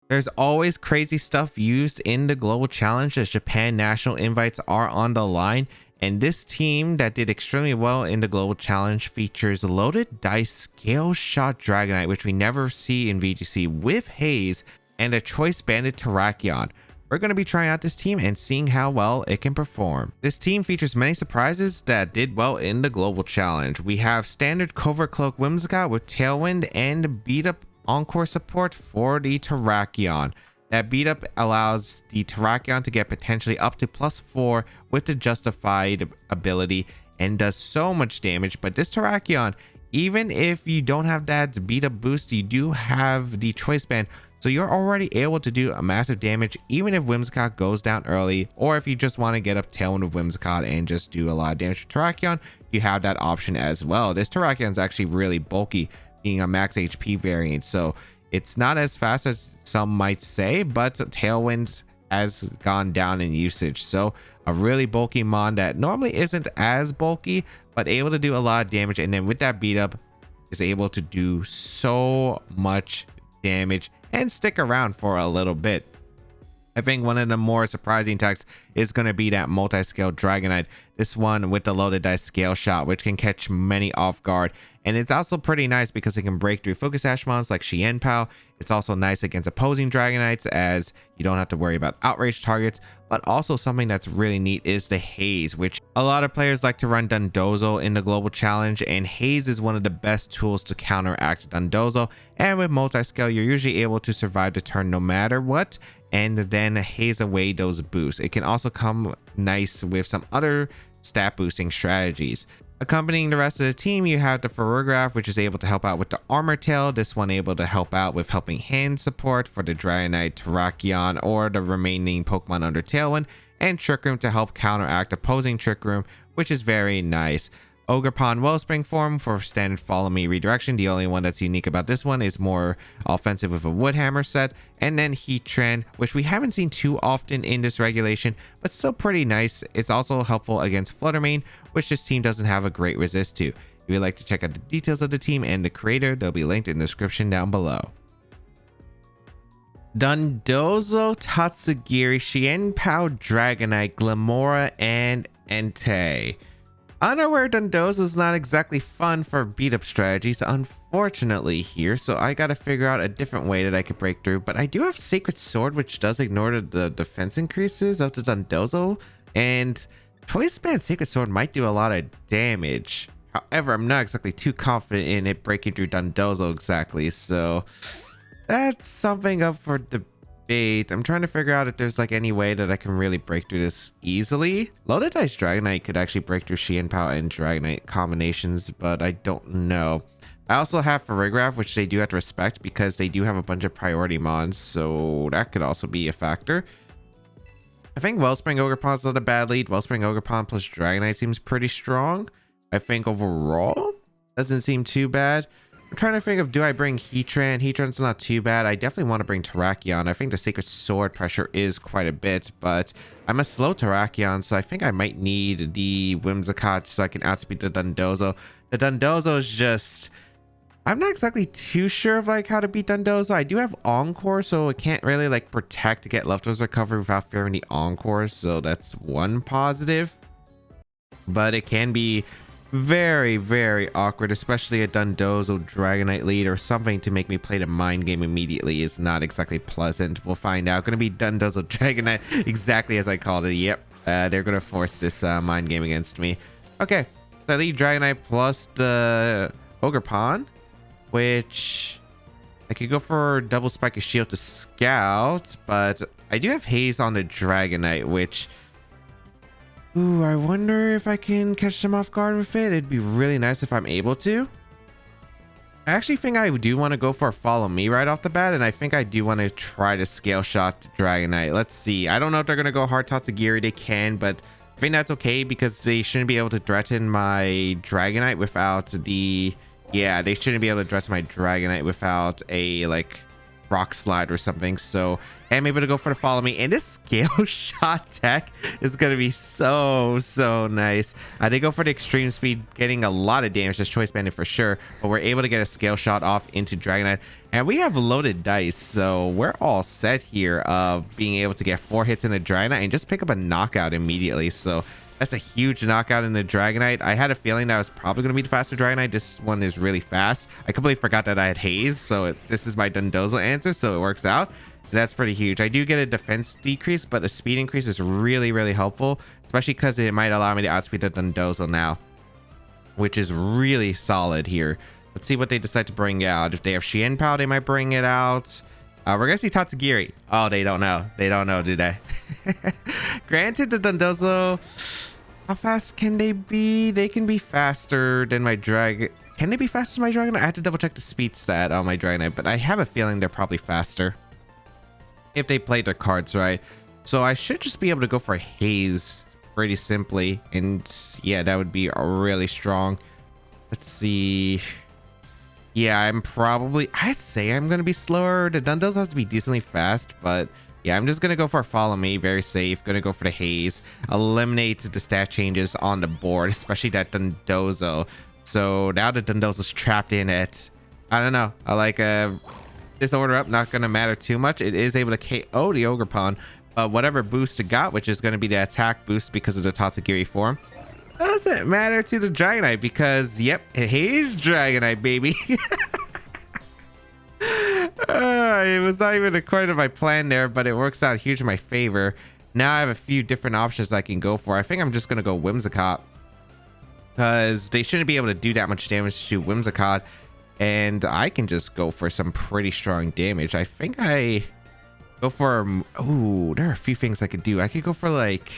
There's always crazy stuff used in the global challenge as Japan national invites are on the line. And this team that did extremely well in the global challenge features loaded dice scale shot Dragonite, which we never see in VGC, with Haze and a choice banded Terrakion. We're going to be trying out this team and seeing how well it can perform. This team features many surprises that did well in the global challenge. We have standard Covert Cloak Whimsicott with Tailwind and beat up Encore support for the Terrakion. That beat up allows the Terrakion to get potentially up to +4 with the justified ability and does so much damage. But this Terrakion, even if you don't have that beat up boost, you do have the choice band. So you're already able to do a massive damage even if Whimsicott goes down early, or if you just want to get up Tailwind of Whimsicott and just do a lot of damage to Terrakion, you have that option as well. This Terrakion is actually really bulky, being a max HP variant, so it's not as fast as some might say, but Tailwind has gone down in usage. So a really bulky mon that normally isn't as bulky, but able to do a lot of damage, and then with that beat up is able to do so much damage and stick around for a little bit. I think one of the more surprising attacks is going to be that multi-scale Dragonite. This one with the loaded dice scale shot, which can catch many off guard. And it's also pretty nice because it can break through focus sash mons like Xianpao. It's also nice against opposing Dragonites as you don't have to worry about outrage targets. But also something that's really neat is the Haze, which a lot of players like to run Dondozo in the global challenge, and Haze is one of the best tools to counteract Dondozo. And with multi-scale, you're usually able to survive the turn no matter what, and then haze away those boosts. It can also come nice with some other stat boosting strategies. Accompanying the rest of the team, you have the Ferrograph, which is able to help out with the Armor Tail. This one able to help out with helping hand support for the Dragonite, Terrakion, or the remaining Pokemon under Tailwind, and Trick Room to help counteract opposing Trick Room, which is very nice. Ogerpon Wellspring form for standard follow me redirection. The only one that's unique about this one is more offensive with a Woodhammer set. And then Heatran, which we haven't seen too often in this regulation, but still pretty nice. It's also helpful against Fluttermane, which this team doesn't have a great resist to. If you'd like to check out the details of the team and the creator, they'll be linked in the description down below. Dondozo, Tatsugiri, Xianpao, Dragonite, Glamora, and Entei. Unaware Dondozo is not exactly fun for beat up strategies, unfortunately here, so I gotta figure out a different way that I could break through. But I do have Sacred Sword, which does ignore the defense increases of the Dondozo, and Choice Band Sacred Sword might do a lot of damage. However, I'm not exactly too confident in it breaking through Dondozo exactly, so that's something up for debate. I'm trying to figure out if there's like any way that I can really break through this easily. Loaded Dice Dragonite could actually break through Xianpao and Dragonite combinations, but I don't know. I also have Ferrograph, which they do have to respect because they do have a bunch of priority mons, so that could also be a factor. I think Wellspring Ogerpon is not a bad lead. Wellspring Ogerpon plus Dragonite seems pretty strong. I think overall doesn't seem too bad. I'm trying to think of, do I bring Heatran? Heatran's not too bad. I definitely want to bring Terrakion. I think the Sacred Sword pressure is quite a bit, but I'm a slow Terrakion, so I think I might need the Whimsicott so I can outspeed the Dondozo. The Dondozo is just... I'm not exactly too sure of like how to beat Dondozo. I do have Encore, so it can't really like protect to get leftovers recovery without fearing the Encore, so that's one positive. But it can be very, very awkward, especially a Dondozo Dragonite lead or something to make me play the mind game immediately is not exactly pleasant. We'll find out. Gonna be Dondozo Dragonite exactly as I called it. Yep, they're gonna force this mind game against me. Okay, so I lead Dragonite plus the Ogerpon, which I could go for double spike of shield to scout, but I do have Haze on the Dragonite, which... Ooh, I wonder if I can catch them off guard with it. It'd be really nice if I'm able to. I actually think I do want to go for a follow me right off the bat, and I think I do want to try to scale shot Dragonite. Let's see. I don't know if they're going to go hard Tatsugiri. They can, but I think that's okay because they shouldn't be able to threaten my Dragonite without the... Yeah, they shouldn't be able to threaten my Dragonite without a, like, rock slide or something. So I'm able to go for the follow me, and this scale shot tech is going to be so nice. I did go for the extreme speed, getting a lot of damage. That's choice banded for sure, but we're able to get a scale shot off into Dragonite, and we have loaded dice, so we're all set here of being able to get 4 hits in the Dragonite and just pick up a knockout immediately. So that's a huge knockout in the Dragonite. I had a feeling that was probably going to be the faster Dragonite. This one is really fast. I completely forgot that I had Haze, so this is my Dondozo answer, so it works out. That's pretty huge. I do get a defense decrease, but a speed increase is really helpful, especially because it might allow me to outspeed the Dondozo now, which is really solid here. Let's see what they decide to bring out. If they have Xianpao, they might bring it out. We're gonna see Tatsugiri. Oh, they don't know. They don't know, do they? Granted, the Dondozo, how fast can they be? They can be faster than my Dragon. Can they be faster than my Dragonite? I had to double check the speed stat on my Dragonite, but I have a feeling they're probably faster if they play their cards right. So I should just be able to go for Haze pretty simply, and yeah, that would be really strong. Let's see. Yeah, I'd say I'm gonna be slower. The Dondozo has to be decently fast, but yeah, I'm just gonna go for a follow me, very safe. Gonna go for the Haze, eliminate the stat changes on the board, especially that Dondozo. So now the Dondozo's trapped in it. I don't know, I like this order up, not gonna matter too much. It is able to KO the Ogerpon, but whatever boost it got, which is gonna be the attack boost because of the Tatsugiri form, doesn't matter to the Dragonite because, yep, Haze Dragonite, baby. It was not even a part of my plan there, but it works out huge in my favor. Now I have a few different options I can go for. I think I'm just going to go Whimsicott, because they shouldn't be able to do that much damage to Whimsicott, and I can just go for some pretty strong damage. I think I go for... Ooh, there are a few things I could do. I could go for, like...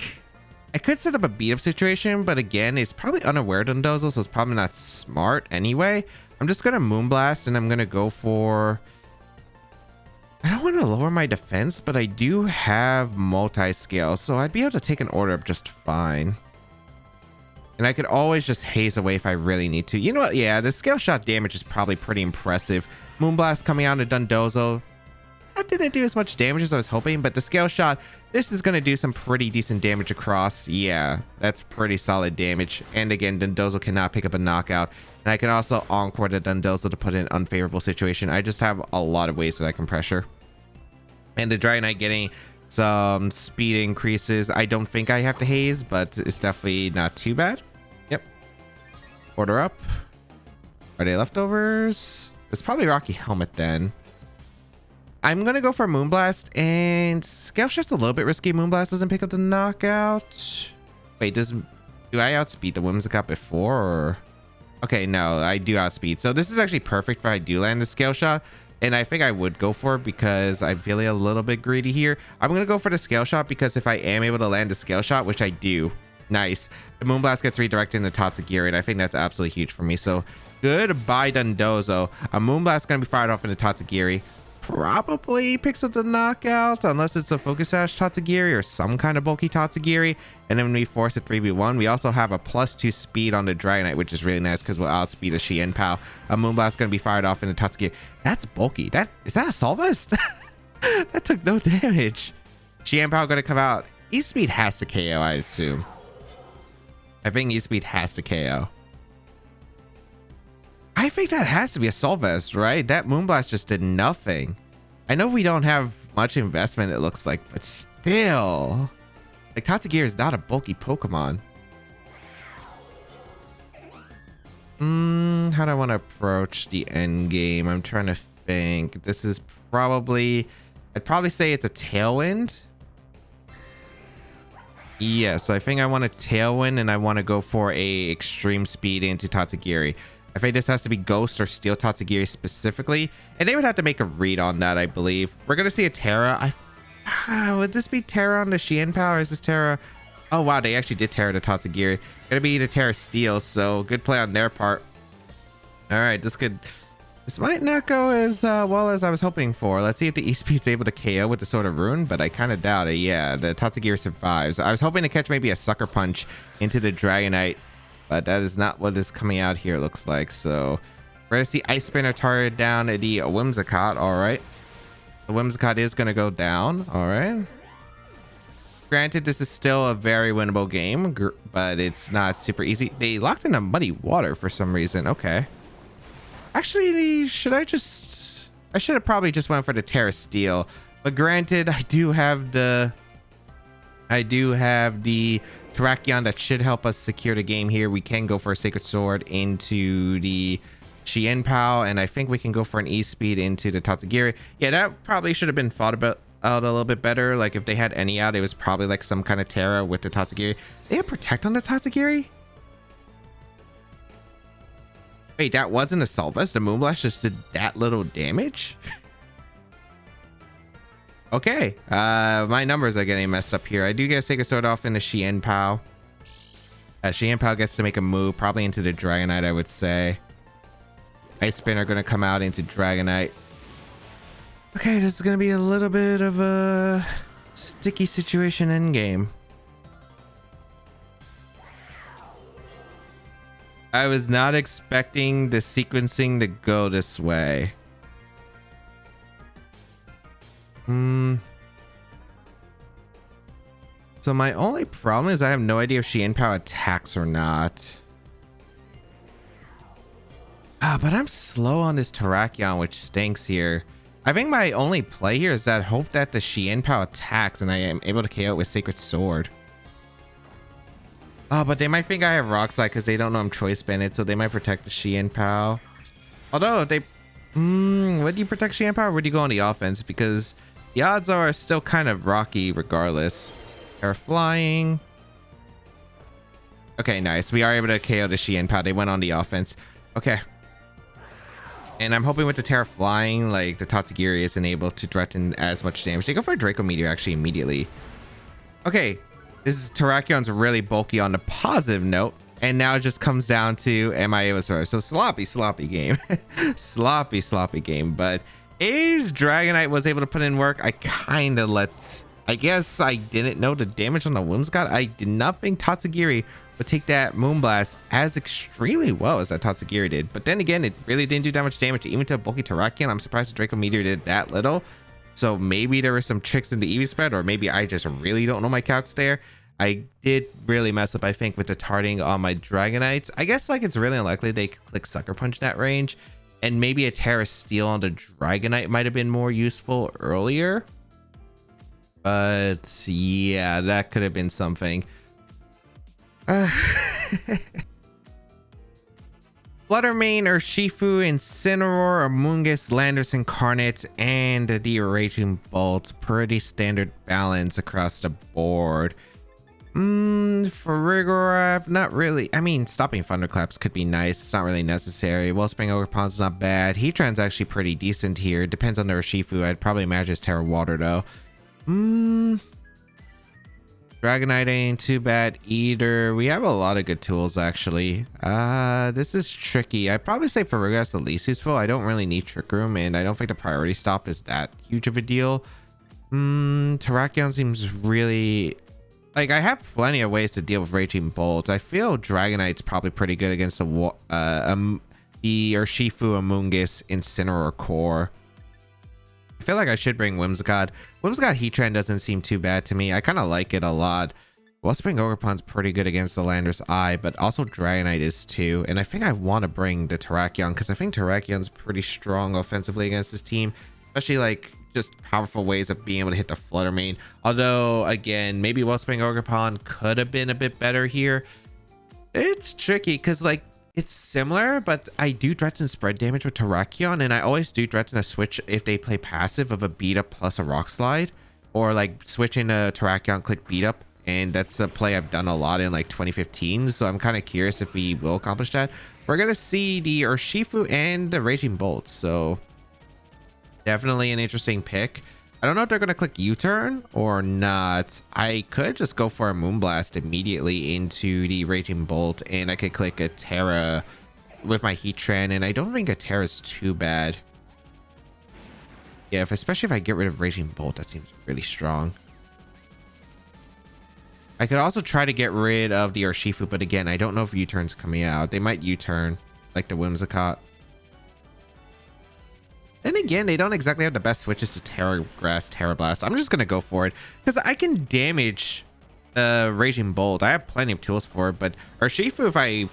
I could set up a beat up situation, but again, it's probably unaware Dondozo, so it's probably not smart anyway. I'm just gonna Moonblast, and I'm gonna go for... I don't want to lower my defense, but I do have multi-scale, so I'd be able to take an order up just fine. And I could always just haze away if I really need to. You know what? Yeah, the scale shot damage is probably pretty impressive. Moonblast coming out of Dondozo. That didn't do as much damage as I was hoping, but the scale shot, this is going to do some pretty decent damage across. Yeah, that's pretty solid damage. And again, Dondozo cannot pick up a knockout. And I can also encore the Dondozo to put in an unfavorable situation. I just have a lot of ways that I can pressure. And the Dragonite getting some speed increases. I don't think I have to haze, but it's definitely not too bad. Yep. Order up. Are they leftovers? It's probably Rocky Helmet then. I'm going to go for Moonblast, and Scale Shot's a little bit risky. Moonblast doesn't pick up the knockout. Wait, do I outspeed the Whimsicott before? Or... Okay, no, I do outspeed. So this is actually perfect if I do land the Scale Shot, and I think I would go for it because I'm feeling a little bit greedy here. I'm going to go for the Scale Shot because if I am able to land the Scale Shot, which I do, nice, the Moonblast gets redirected into Tatsugiri, and I think that's absolutely huge for me. So goodbye, Dondozo. A Moonblast going to be fired off into Tatsugiri. Probably picks up the knockout unless it's a Focus Sash Tatsugiri or some kind of bulky Tatsugiri, and then when we force a 3v1, we also have a +2 speed on the Dragonite, which is really nice because we'll outspeed the Xianpao. A Moonblast going to be fired off into Tatsugiri. That's bulky. Is that a Soul Vest? That took no damage. Xianpao going to come out. E-Speed has to KO, I assume. I think E-Speed has to KO. I think that has to be a Soul Vest, right? That Moonblast just did nothing. I know we don't have much investment, it looks like, but still. Like, Tatsugiri is not a bulky Pokemon. How do I want to approach the end game? I'm trying to think. This is probably... I'd probably say it's a Tailwind. Yes, I think I want a Tailwind, and I want to go for a Extreme Speed into Tatsugiri. I think this has to be Ghost or Steel Tatsugiri specifically, and they would have to make a read on that, I believe. We're going to see a Terra. Would this be Terra on the Xianpao, or is this Terra? Oh, wow, they actually did Terra to Tatsugiri. Going to be the Terra Steel, so good play on their part. All right, this might not go as well as I was hoping for. Let's see if the E-Speed's able to KO with the Sword of Ruin, but I kind of doubt it. Yeah, the Tatsugiri survives. I was hoping to catch maybe a Sucker Punch into the Dragonite, but that is not what is coming out here, it looks like. So we're going to see Ice Spinner target down the Whimsicott. All right. The Whimsicott is going to go down. All right. Granted, this is still a very winnable game, but it's not super easy. They locked in a muddy water for some reason. Okay. Actually, I should have probably just went for the Terra Steel. But granted, I do have the Terrakion that should help us secure the game here. We can go for a Sacred Sword into the Xianpao, and I think we can go for an E-Speed into the Tatsugiri. Yeah, that probably should have been thought about out a little bit better. Like if they had any out, it was probably like some kind of Terra with the Tatsugiri. They have Protect on the Tatsugiri? Wait, that wasn't a Solvest? The Moonblast just did that little damage? Okay, my numbers are getting messed up here. I do get a Sacred Sword off in the Xianpao. Xianpao gets to make a move, probably into the Dragonite, I would say. Ice Spin are going to come out into Dragonite. Okay, this is going to be a little bit of a sticky situation in game. I was not expecting the sequencing to go this way. So my only problem is I have no idea if Xianpao attacks or not. But I'm slow on this Terrakion, which stinks here. I think my only play here is that hope that the Xianpao attacks and I am able to KO it with Sacred Sword. Oh, but they might think I have Rock Slide because they don't know I'm Choice Banded, so they might protect the Xianpao. Although, if they... would you protect Xianpao or would you go on the offense? Because the odds are still kind of rocky regardless. They're flying. Okay, nice. We are able to KO the Xianpao. They went on the offense. Okay. And I'm hoping with the Terra flying, like the Tatsugiri isn't able to threaten as much damage. They go for a Draco Meteor actually immediately. Okay. This is Terrakion's really bulky on the positive note. And now it just comes down to am I able to survive? So sloppy game. sloppy game. But A's Dragonite was able to put in work. I guess I didn't know the damage on the Whimsicott. I did not think Tatsugiri would take that Moonblast as extremely well as that Tatsugiri did. But then again, it really didn't do that much damage even to a bulky Terrakion. I'm surprised the Draco Meteor did that little. So maybe there were some tricks in the EV spread, or maybe I just really don't know my calcs there. I did really mess up, I think, with the tarting on my Dragonites. I guess like it's really unlikely they could click Sucker Punch in that range. And maybe a Terra Steel on the Dragonite might have been more useful earlier. But yeah, that could have been something. Fluttermane, Urshifu, Incineroar, Amoonguss, Landorus Incarnate, and the Raging Bolt. Pretty standard balance across the board. For Rigorap, not really. I mean, stopping Thunderclaps could be nice. It's not really necessary. Wellspring Ogerpon's not bad. Heatran's actually pretty decent here. Depends on the Urshifu. I'd probably imagine it's Terra Water though. Dragonite ain't too bad either. We have a lot of good tools actually. This is tricky. I'd probably say for Rigorap's the least useful. I don't really need Trick Room, and I don't think the priority stop is that huge of a deal. Terrakion seems really... Like, I have plenty of ways to deal with Raging Bolt. I feel Dragonite's probably pretty good against the Urshifu, Amoonguss, Incineroar core. I feel like I should bring Whimsicott. Whimsicott Heatran doesn't seem too bad to me. I kind of like it a lot. Wellspring Ogerpon's pretty good against the Landorus Eye, but also Dragonite is too. And I think I want to bring the Terrakion because I think Terrakion's pretty strong offensively against this team, especially like just powerful ways of being able to hit the Fluttermane. Although again, maybe Wellspring Ogerpon could have been a bit better here. It's tricky because like it's similar, but I do threaten spread damage with Terrakion, and I always do threaten a switch if they play passive of a beat up plus a Rock Slide, or like switching a Terrakion click beat up, and that's a play I've done a lot in like 2015. So I'm kind of curious if we will accomplish that. We're gonna see the Urshifu and the Raging Bolt, so definitely an interesting pick. I don't know if they're gonna click U-turn or not. I could just go for a Moonblast immediately into the Raging Bolt, and I could click a Terra with my Heatran, and I don't think a Terra is too bad. Yeah, especially if I get rid of Raging Bolt, that seems really strong. I could also try to get rid of the Urshifu, but again, I don't know if U-turn's coming out. They might U-turn, like the Whimsicott. Then again, they don't exactly have the best switches to Terra Grass, Terra Blast. I'm just going to go for it because I can damage the Raging Bolt. I have plenty of tools for it, but Urshifu, if I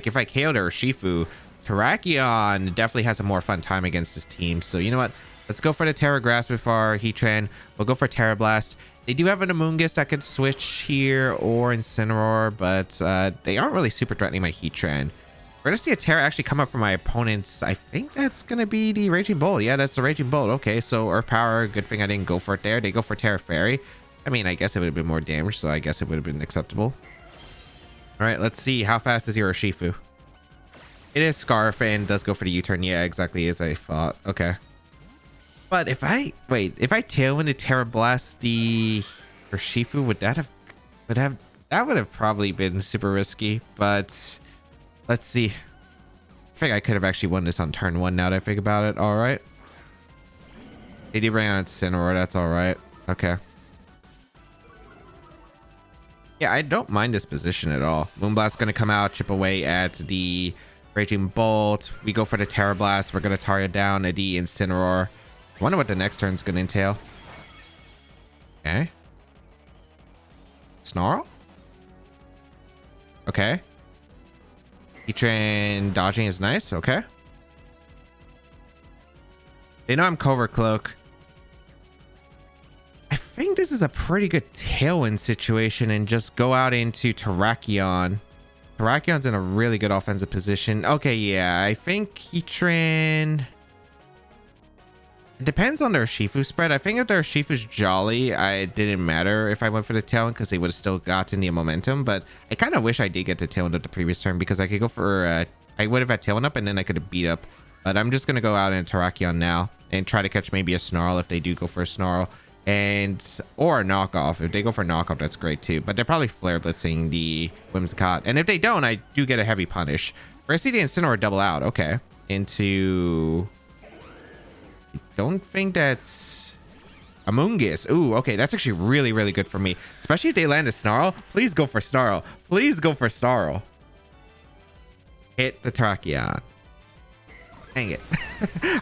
if I KO'd Urshifu, Terrakion definitely has a more fun time against this team. So you know what? Let's go for the Terra Grass with our Heatran. We'll go for Terra Blast. They do have an Amoonguss that could switch here or Incineroar, but they aren't really super threatening my Heatran. We're gonna see a Terra actually come up from my opponents. I think that's gonna be the Raging Bolt. Yeah, that's the Raging Bolt. Okay, so Earth Power. Good thing I didn't go for it there. They go for Terra Fairy. I mean, I guess it would have been more damage, so I guess it would have been acceptable. All right, let's see. How fast is your Urshifu? It is Scarf and does go for the U-turn. Yeah, exactly as I thought. Okay. But if I Tailwind to Terra Blast the Urshifu, that would have probably been super risky, but let's see. I think I could have actually won this on turn 1 now that I think about it. All right. They did bring out Incineroar. That's all right. Okay. Yeah, I don't mind this position at all. Moonblast's going to come out, chip away at the Raging Bolt. We go for the Terra Blast. We're going to target down the Incineroar. I wonder what the next turn's going to entail. Okay. Snarl? Okay. Heatran dodging is nice. Okay. They know I'm Covert Cloak. I think this is a pretty good Tailwind situation and just go out into Terrakion. Terrakion's in a really good offensive position. Okay, yeah. I think Heatran... It depends on their Urshifu spread. I think if their Urshifu's Jolly, it didn't matter if I went for the Tailwind because they would have still gotten the momentum. But I kind of wish I did get the Tailwind up the previous turn because I could go for... I would have had Tailwind up and then I could have beat up. But I'm just going to go out in Terrakion now and try to catch maybe a Snarl if they do go for a Snarl. Or a knockoff. If they go for a knockoff, that's great too. But they're probably Flare Blitzing the Whimsicott. And if they don't, I do get a heavy punish. Or I see the Incineroar double out. Okay. Into... I don't think that's Amoonguss. Ooh, okay. That's actually really, really good for me. Especially if they land a Snarl. Please go for Snarl. Please go for Snarl. Hit the Terrakion. Dang it.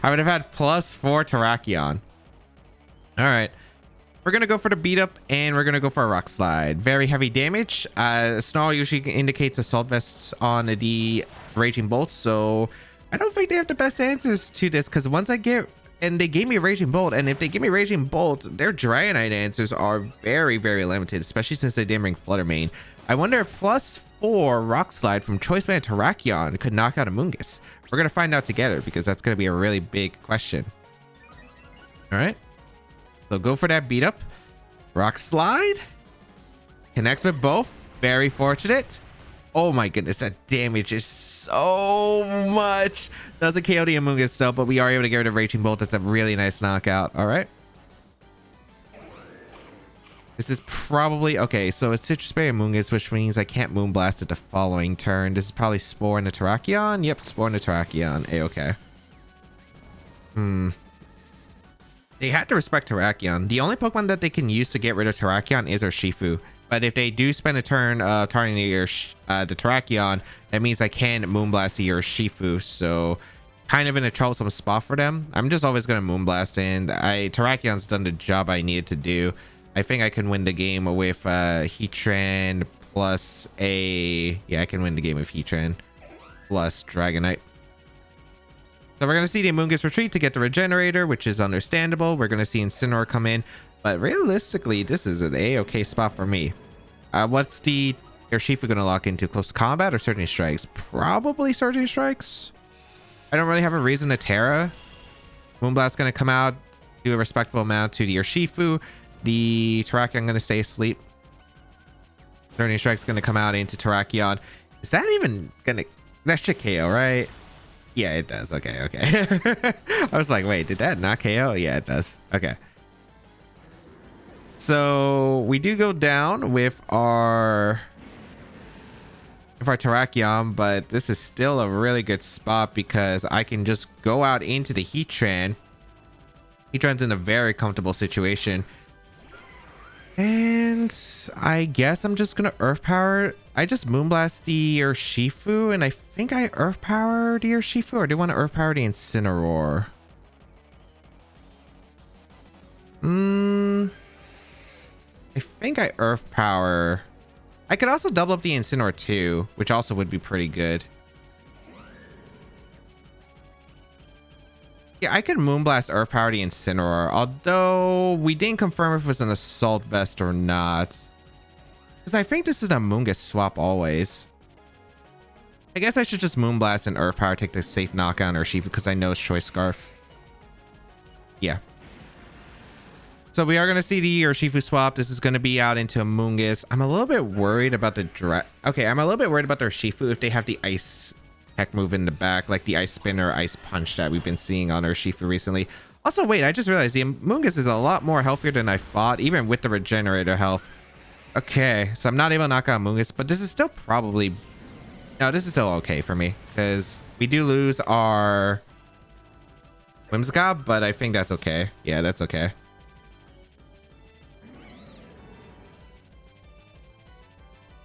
I would have had +4 Terrakion. All right. We're going to go for the beat up and we're going to go for a Rock Slide. Very heavy damage. Snarl usually indicates Assault Vests on the Raging Bolts. So I don't think they have the best answers to this because once I get... And they gave me a Raging Bolt, and if they give me Raging Bolt, their Dragonite answers are very, very limited, especially since they didn't bring Flutter Mane. I wonder if +4 Rock Slide from Choice Band Terrakion could knock out Amoonguss. We're going to find out together because that's going to be a really big question. All right. So go for that beat up. Rock Slide. Connects with both. Very fortunate. Oh my goodness, that damage is so much. Doesn't KO the Amoonguss still, but we are able to get rid of Raging Bolt. That's a really nice knockout. All right. This is probably... Okay, so it's Citrus Berry Amoonguss, which means I can't Moonblast it the following turn. This is probably Spore in the Terrakion. Yep, Spore in the Terrakion. A-okay. They had to respect Terrakion. The only Pokemon that they can use to get rid of Terrakion is Urshifu. But if they do spend a turn targeting the Terrakion, that means I can Moonblast the Urshifu. So kind of in a troublesome spot for them. I'm just always going to Moonblast, and Terrakion's done the job I needed to do. I think I can win the game with Heatran plus a... Yeah, I can win the game with Heatran plus Dragonite. So we're going to see the Amoonguss retreat to get the Regenerator, which is understandable. We're going to see Incineroar come in. But realistically, this is an A-okay spot for me. What's the Urshifu going to lock into? Close combat or Surging Strikes? Probably Surging Strikes. I don't really have a reason to Terra. Moonblast's going to come out, do a respectful amount to the Urshifu. The Terrakion going to stay asleep. Surging Strike's going to come out into Terrakion. Is that even going to... That should KO, right? Yeah, it does. Okay, okay. I was like, wait, did that not KO? Yeah, it does. Okay. So we do go down with our Terrakion, but this is still a really good spot because I can just go out into the Heatran. Heatran's in a very comfortable situation. And I guess I'm just going to Earth Power. I just Moonblast the Urshifu, and I think I Earth Power the Urshifu, or do I want to Earth Power the Incineroar? I think I Earth Power. I could also double up the Incineroar too, which also would be pretty good. Yeah, I could Moonblast Earth Power the Incineroar, although we didn't confirm if it was an Assault Vest or not. Because I think this is a Moongus swap always. I guess I should just Moonblast and Earth Power, take the safe knockout on Urshifu because I know it's Choice Scarf. Yeah. So we are going to see the Urshifu swap. This is going to be out into a Moongus. I'm a little bit worried about the I'm a little bit worried about the Urshifu if they have the Ice Tech move in the back, like the Ice Spin or Ice Punch that we've been seeing on Urshifu recently. Also, wait, I just realized the Moongus is a lot more healthier than I thought, even with the Regenerator health. Okay, so I'm not able to knock out Moongus, but this is still probably... No, this is still okay for me, because we do lose our Whimsicott, but I think that's okay. Yeah, that's okay.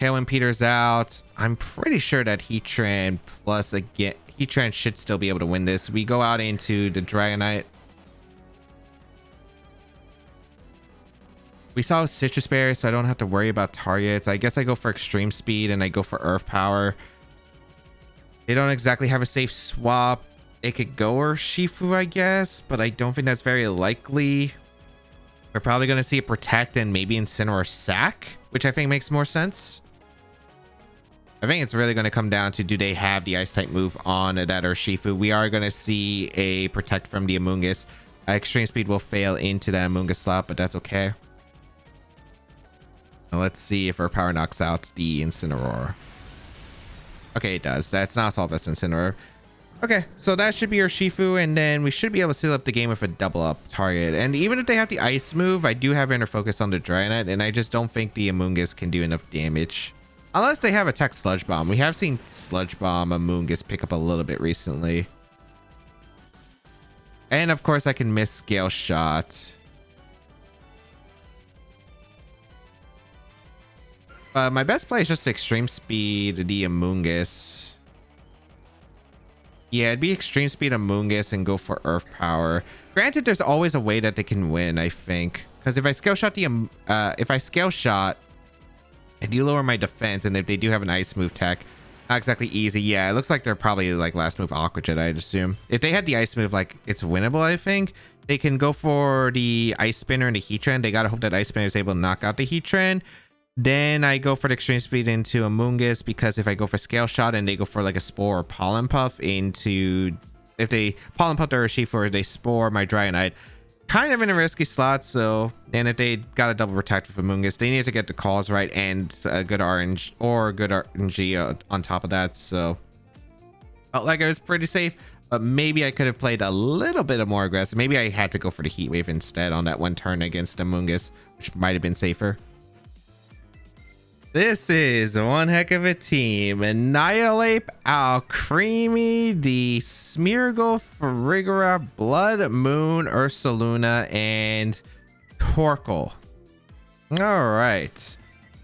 Tailwind Peters out. I'm pretty sure that Heatran plus again, Heatran should still be able to win this. We go out into the Dragonite. We saw Citrus Berry, so I don't have to worry about targets. I guess I go for Extreme Speed and I go for Earth Power. They don't exactly have a safe swap. It could go Urshifu, I guess, but I don't think that's very likely. We're probably going to see a Protect and maybe Incineroar Sack, which I think makes more sense. I think it's really going to come down to, do they have the Ice type move on that Urshifu? We are going to see a Protect from the Amoonguss. Extreme Speed will fail into that Amoonguss slot, but that's okay. Now let's see if Earth Power knocks out the Incineroar. Okay, it does. That's not Assault Vest Incineroar. Okay, so that should be Urshifu, and then we should be able to seal up the game with a double up target. And even if they have the Ice move, I do have Inner Focus on the Dragonite, and I just don't think the Amoonguss can do enough damage. Unless they have Attack Sludge Bomb. We have seen Sludge Bomb Amoonguss pick up a little bit recently. And of course I can miss Scale Shot. My best play is just Extreme Speed the Amoonguss. Yeah, it'd be Extreme Speed Amoonguss and go for Earth Power. Granted, there's always a way that they can win, I think. Because if I Scale Shot I do lower my defense, and if they do have an Ice move tech, not exactly easy. Yeah, it looks like they're probably like last move Aqua Jet, I'd assume. If they had the Ice move, like, it's winnable, I think. They can go for the Ice Spinner and the Heatran. They gotta hope that Ice Spinner is able to knock out the Heatran. Then I go for the Extreme Speed into Amoonguss, because if I go for Scale Shot and they go for like a Spore or Pollen Puff into... If they Pollen Puff their Urshifu or they Spore my Dragonite, kind of in a risky slot. So, and if they got a double Protect with Amoonguss, they need to get the calls right and a good RNG on top of that. So felt like I was pretty safe, but maybe I could have played a little bit more aggressive. Maybe I had to go for the Heat Wave instead on that one turn against Amoonguss, which might have been safer. This is one heck of a team. Annihilate, Alcremie, the Smeargle, Farigiraf, Blood Moon, Ursaluna, and Torkoal. All right.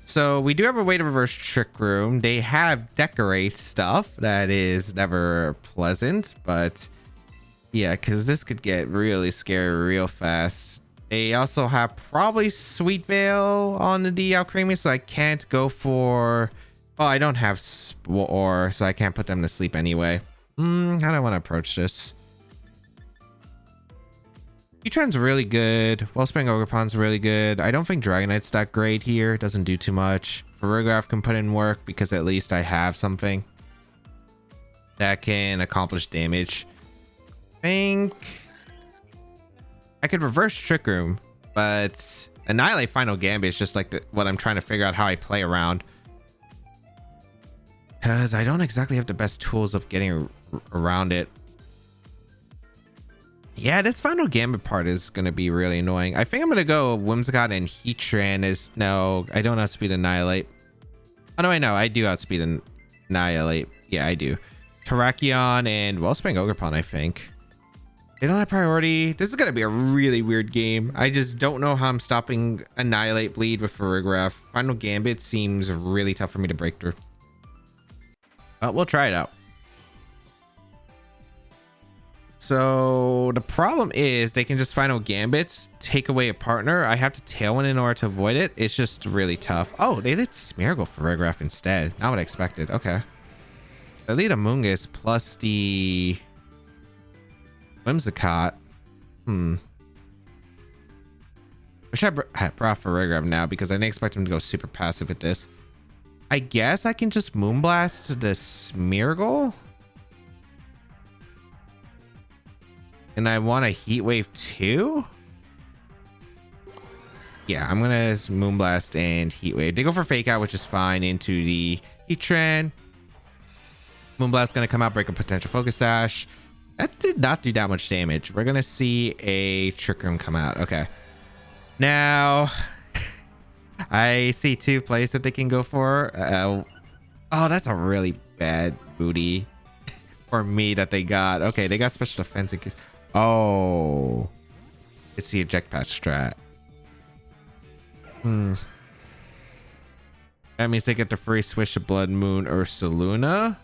So we do have a way to reverse Trick Room. They have Decorate stuff. That is never pleasant, but yeah, because this could get really scary real fast. They also have probably Sweet Veil on the Alcremie, so I can't go for... Oh, I don't have Spore, so I can't put them to sleep anyway. How do I want to approach this? Heatran's really good. Wellspring Ogerpon's really good. I don't think Dragonite's that great here. It doesn't do too much. Farigiraf can put in work, because at least I have something that can accomplish damage. I think... I could reverse Trick Room, but Annihilate Final Gambit is just like what I'm trying to figure out how I play around. Because I don't exactly have the best tools of getting around it. Yeah, this Final Gambit part is going to be really annoying. I think I'm going to go Whimsicott and Heatran is... No, I don't outspeed Annihilate. Oh, no, I know. I do outspeed Annihilate. Yeah, I do. Terrakion and Wellspring Ogerpon, I think. They don't have priority. This is going to be a really weird game. I just don't know how I'm stopping Annihilate Bleed with Farigiraf. Final Gambit seems really tough for me to break through. We'll try it out. So the problem is they can just final gambits, take away a partner. I have to tailwind in order to avoid it. It's just really tough. Oh, they did Smeargle for Rigraff instead. Not what I expected. Okay. They lead Amoonguss plus the Whimsicott. Wish I brought for Rigraff now because I didn't expect him to go super passive with this. I guess I can just Moonblast the Smeargle. And I want a Heat Wave too? Yeah, I'm gonna Moonblast and Heat Wave. They go for Fake Out, which is fine, into the Heatran. Moonblast gonna come out, break a potential Focus Sash. That did not do that much damage. We're gonna see a Trick Room come out. Okay. Now, I see two plays that they can go for. Oh, that's a really bad booty for me that they got. Okay, they got special defense in case. Oh, it's the eject pass strat. That means they get the free switch to Blood Moon or Ursaluna.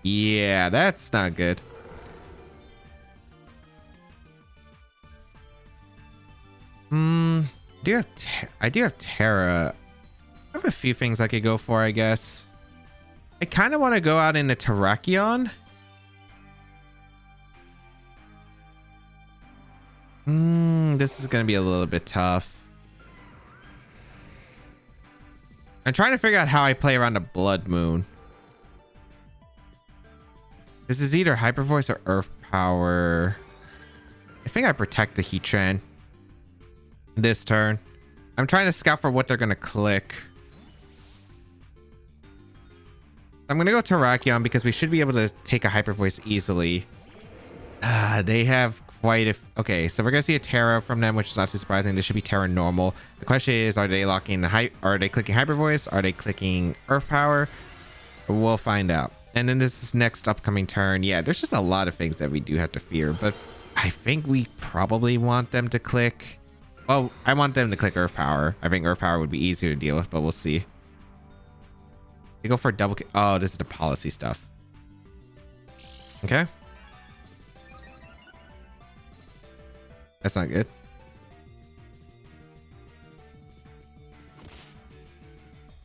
Yeah, that's not good. I do have Terra. I have a few things I could go for, I guess. I kind of want to go out into Terrakion. This is going to be a little bit tough. I'm trying to figure out how I play around a Blood Moon. This is either Hyper Voice or Earth Power. I think I protect the Heatran this turn. I'm trying to scout for what they're going to click. I'm going to go Terrakion because we should be able to take a Hyper Voice easily. They have quite a... Okay, so we're going to see a Terra from them, which is not too surprising. This should be Terra normal. The question is, are they locking the Are they clicking Hyper Voice? Are they clicking Earth Power? We'll find out. And then this next upcoming turn, yeah, there's just a lot of things that we do have to fear. But I think we probably want them to click... Well, I want them to click Earth Power. I think Earth Power would be easier to deal with, but we'll see. They go for a double... Oh, this is the policy stuff. Okay. That's not good.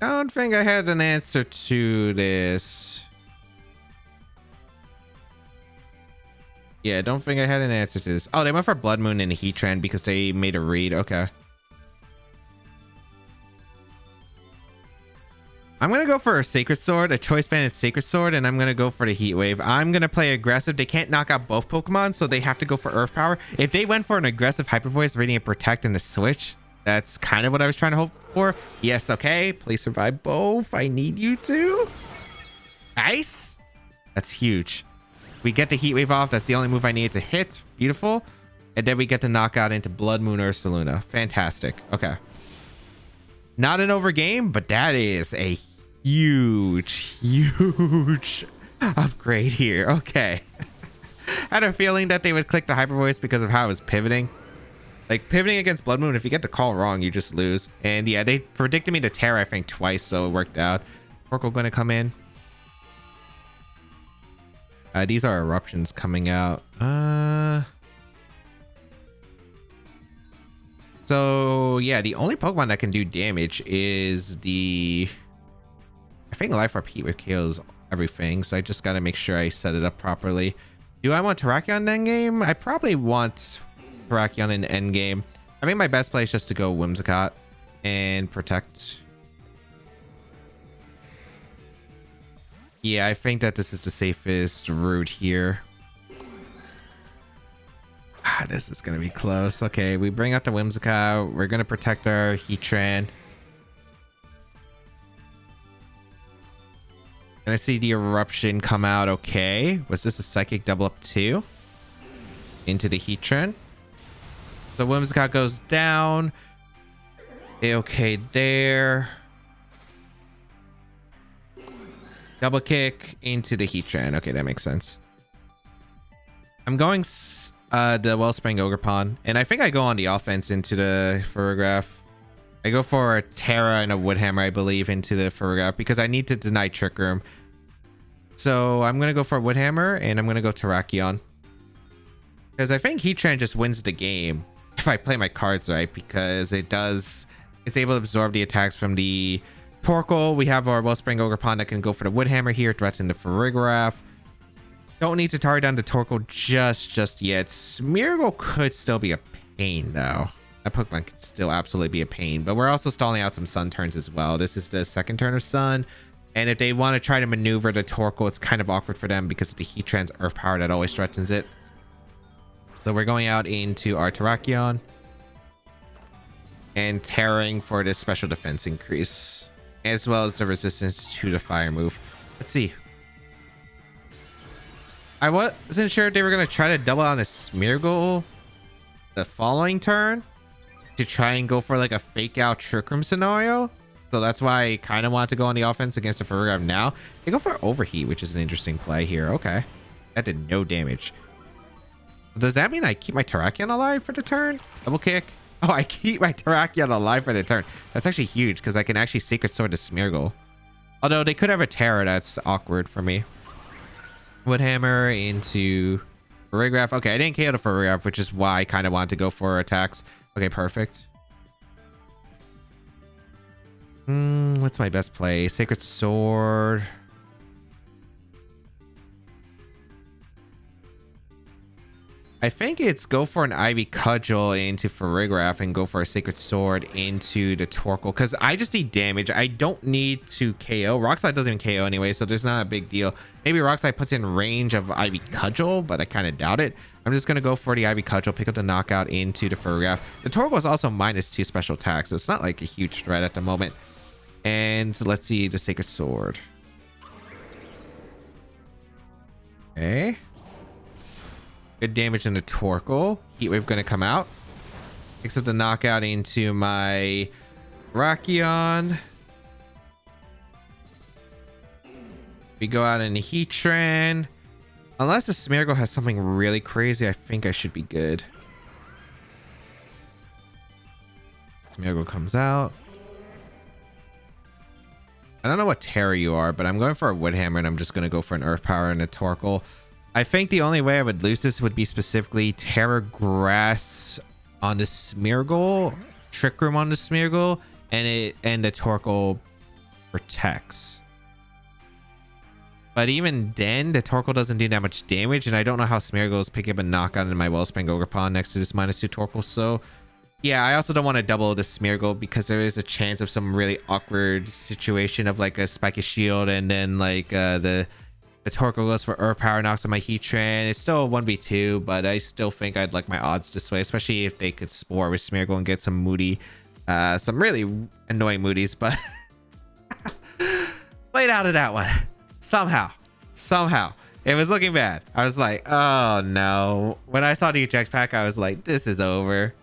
I don't think I had an answer to this. Yeah, I don't think I had an answer to this. Oh, they went for Blood Moon and a Heatran because they made a read. Okay. I'm going to go for a Sacred Sword, a Choice Banded Sacred Sword, and I'm going to go for the Heat Wave. I'm going to play aggressive. They can't knock out both Pokemon, so they have to go for Earth Power. If they went for an aggressive Hyper Voice, Radiant Protect, and a Switch, that's kind of what I was trying to hope for. Yes, okay. Please survive both. I need you to. Nice. That's huge. We get the Heat Wave off. That's the only move I needed to hit. Beautiful. And then we get the knockout into Blood Moon or Ursaluna. Fantastic. Okay. Not an over game, but that is a huge upgrade here. Okay. I had a feeling that they would click the Hyper Voice because of how I was pivoting. Like, pivoting against Blood Moon, if you get the call wrong, you just lose. And yeah, they predicted me to Terra, I think, twice, so it worked out. Oracle going to come in. These are eruptions coming out. So yeah, the only Pokemon that can do damage is the... I think Life Orb Heat Wave kills everything, so I just gotta make sure I set it up properly. Do I want Terrakion in endgame? I probably want Terrakion in endgame. I think my best play is just to go Whimsicott and protect. Yeah, I think that this is the safest route here. This is going to be close. Okay, we bring out the Whimsicott. We're going to protect our Heatran. And I see the Eruption come out. Okay. Was this a Psychic double up too? Into the Heatran. The Whimsicott goes down. Okay, there. Double kick into the Heatran. Okay, that makes sense. I'm going the Wellspring Ogerpon, and I think I go on the offense into the Ferrograph. I go for a Terra and a Woodhammer, I believe, into the Ferrograph because I need to deny Trick Room. So I'm going to go for a Wood Hammer and I'm going to go Terrakion. Because I think Heatran just wins the game if I play my cards right, because it's able to absorb the attacks from the Torkoal. We have our Wellspring Ogerpon that can go for the Wood Hammer here, threats into Farigiraf. Don't need to target down the Torkoal just yet. Smeargle could still be a pain though. That Pokemon could still absolutely be a pain, but we're also stalling out some Sun turns as well. This is the second turn of Sun, and if they want to try to maneuver the Torkoal, it's kind of awkward for them because of the Heatran's Earth power that always threatens it. So we're going out into our Terrakion and tearing for this special defense increase, as well as the resistance to the fire move. Let's see. I wasn't sure if they were going to try to double on a Smeargle the following turn to try and go for like a fake out Trick Room scenario. So that's why I kind of want to go on the offense against the Farigiraf now. They go for Overheat, which is an interesting play here. Okay. That did no damage. Does that mean I keep my Terrakion alive for the turn? Double kick. Oh, I keep my Terrakion alive for the turn. That's actually huge because I can actually Sacred Sword to Smeargle. Although they could have a Terra, that's awkward for me. Wood Hammer into Farigiraf. Okay, I didn't KO the Farigiraf, which is why I kind of wanted to go for attacks. Okay, perfect. What's my best play? Sacred Sword. I think it's go for an Ivy Cudgel into Farigiraf and go for a Sacred Sword into the Torkoal, because I just need damage. I don't need to KO. Rockslide doesn't even KO anyway, so there's not a big deal. Maybe Rockslide puts in range of Ivy Cudgel, but I kind of doubt it. I'm just going to go for the Ivy Cudgel, pick up the knockout into the Farigiraf. The Torkoal is also -2 special attack, so it's not like a huge threat at the moment. And let's see the Sacred Sword. Okay. Good damage in the Torkoal. Heatwave going to come out. Picks up the knockout into my Terrakion. We go out in the Heatran. Unless the Smeargle has something really crazy, I think I should be good. Smeargle comes out. I don't know what Terra you are, but I'm going for a Wood Hammer and I'm just going to go for an Earth Power and a Torkoal. I think the only way I would lose this would be specifically Terra Grass on the Smeargle, Trick Room on the Smeargle, and the Torkoal protects. But even then, the Torkoal doesn't do that much damage, and I don't know how Smeargle is picking up a knockout in my Wellspring Ogerpon next to this -2 Torkoal. So yeah, I also don't want to double the Smeargle because there is a chance of some really awkward situation of like a Spiky Shield and then like the Torkoal goes for Earth Power, knocks on my Heatran. It's still a 1v2, but I still think I'd like my odds this way, especially if they could Spore with Smeargle and get some moody, some really annoying moodies, but played out of that one. Somehow. It was looking bad. I was like, oh no. When I saw the eject pack, I was like, this is over.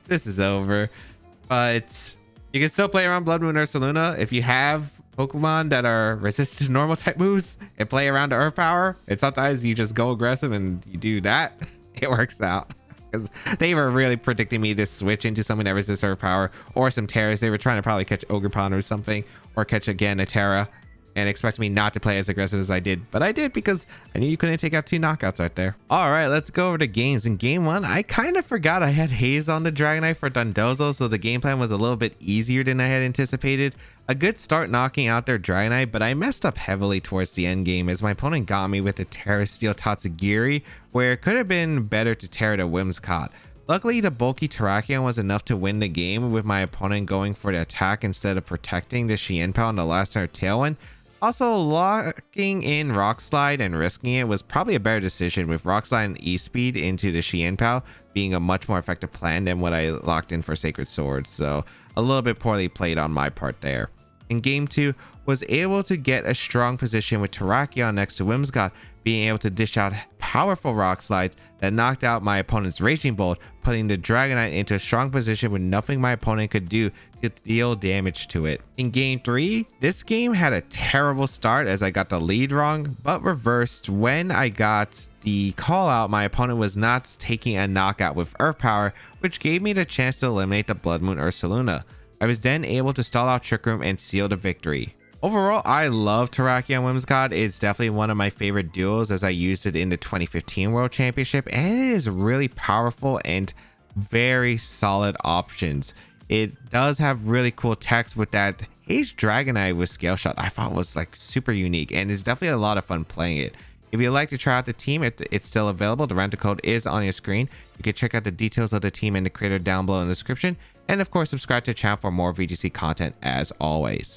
But you can still play around Blood Moon Ursaluna if you have Pokemon that are resistant to normal type moves and play around to Earth Power. And sometimes you just go aggressive and you do that. It works out. Because they were really predicting me to switch into something that resists Earth Power or some Terras. They were trying to probably catch Ogerpon or something, or catch again a Terra, and expect me not to play as aggressive as I did. But I did because I knew you couldn't take out 2 knockouts right there. All right, let's go over to games. In game 1, I kind of forgot I had Haze on the Dragonite for Dondozo, so the game plan was a little bit easier than I had anticipated. A good start knocking out their Dragonite, but I messed up heavily towards the end game as my opponent got me with the Terra Steel Tatsugiri, where it could have been better to Terra the Whimsicott. Luckily, the bulky Terrakion was enough to win the game, with my opponent going for the attack instead of protecting the Xianpao on the last turn of Tailwind. Also, locking in Rock Slide and risking it was probably a better decision, with Rock Slide and E-Speed into the Xianpao being a much more effective plan than what I locked in for Sacred Sword, so a little bit poorly played on my part there. In game 2, was able to get a strong position with Terrakion next to Whimsicott, being able to dish out powerful Rock Slides that knocked out my opponent's Raging Bolt, putting the Dragonite into a strong position with nothing my opponent could do to deal damage to it. In game 3, this game had a terrible start as I got the lead wrong, but reversed when I got the call out. My opponent was not taking a knockout with Earth Power, which gave me the chance to eliminate the Blood Moon Ursaluna. I was then able to stall out Trick Room and seal the victory. Overall, I love Terrakion Whimsicott. It's definitely one of my favorite duos as I used it in the 2015 World Championship, and it is really powerful and very solid options. It does have really cool text with that Haze Dragonite with Scale Shot. I thought was like super unique, and it's definitely a lot of fun playing it. If you'd like to try out the team, it's still available. The rental code is on your screen. You can check out the details of the team and the creator down below in the description. And of course, subscribe to the channel for more VGC content as always.